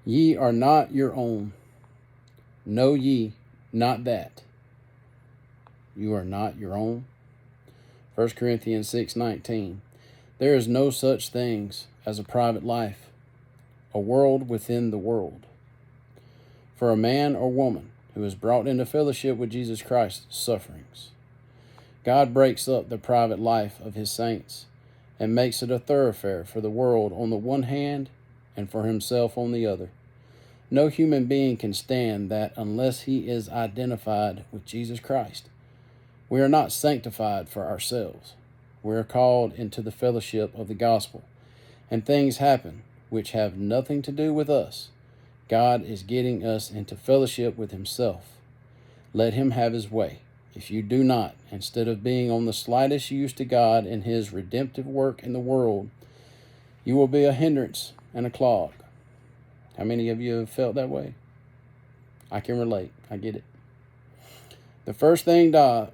Ye are not your own. Know ye not that you are not your own? 1 Corinthians 6:19. There is no such things as a private life, a world within the world. For a man or woman who is brought into fellowship with Jesus Christ's sufferings, God breaks up the private life of his saints and makes it a thoroughfare for the world on the one hand and for himself on the other. No human being can stand that unless he is identified with Jesus Christ. We are not sanctified for ourselves. We are called into the fellowship of the gospel, and things happen which have nothing to do with us. God is getting us into fellowship with himself. Let him have his way. If you do not, instead of being on the slightest use to God in his redemptive work in the world, you will be a hindrance and a clog. How many of you have felt that way? I can relate. I get it. The first thing God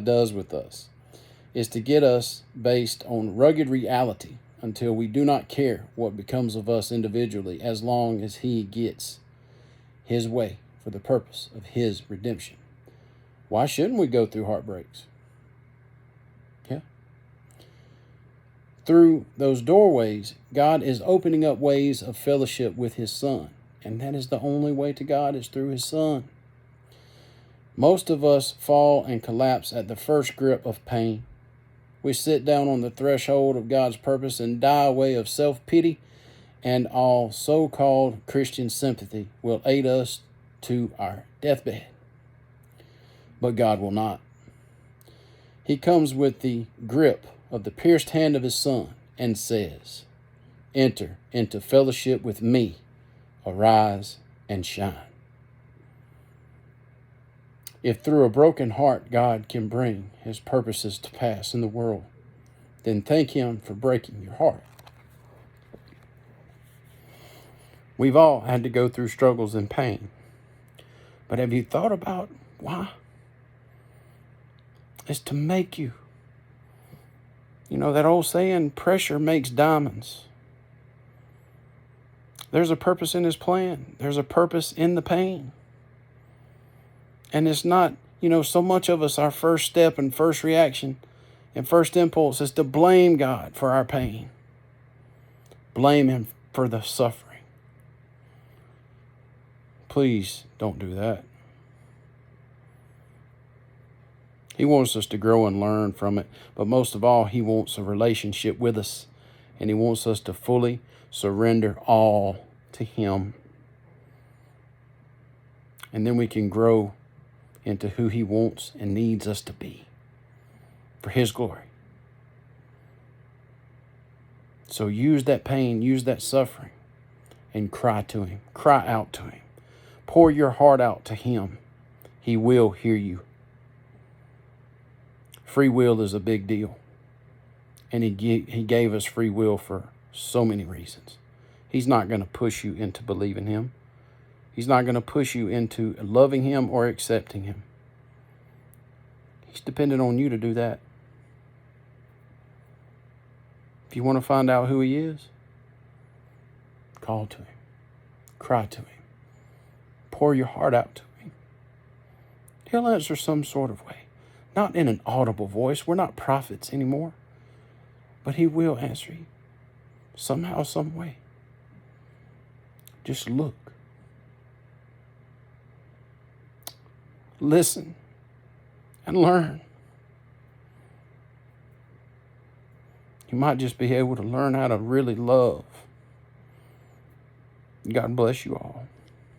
does with us is to get us based on rugged reality until we do not care what becomes of us individually as long as he gets his way for the purpose of his redemption. Why shouldn't we go through heartbreaks? Yeah. Through those doorways, God is opening up ways of fellowship with his Son, and that is the only way to God is through his Son. Most of us fall and collapse at the first grip of pain. We sit down on the threshold of God's purpose and die away of self-pity, and all so-called Christian sympathy will aid us to our deathbed. But God will not. He comes with the grip of the pierced hand of his Son and says, "Enter into fellowship with me, arise and shine." If through a broken heart God can bring his purposes to pass in the world, then thank him for breaking your heart. We've all had to go through struggles and pain. But have you thought about why? It's to make you. You know that old saying, pressure makes diamonds. There's a purpose in his plan. There's a purpose in the pain. And it's not, so much of us, our first step and first reaction and first impulse is to blame God for our pain. Blame him for the suffering. Please don't do that. He wants us to grow and learn from it, but most of all, he wants a relationship with us, and he wants us to fully surrender all to him. And then we can grow into who he wants and needs us to be for his glory. So use that pain, use that suffering, and cry to him. Cry out to him. Pour your heart out to him. He will hear you. Free will is a big deal. And he gave us free will for so many reasons. He's not going to push you into believing him. He's not going to push you into loving him or accepting him. He's dependent on you to do that. If you want to find out who he is, call to him. Cry to him. Pour your heart out to him. He'll answer some sort of way. Not in an audible voice. We're not prophets anymore. But he will answer you. Somehow, some way. Just look. Listen and learn. You might just be able to learn how to really love. God bless you all.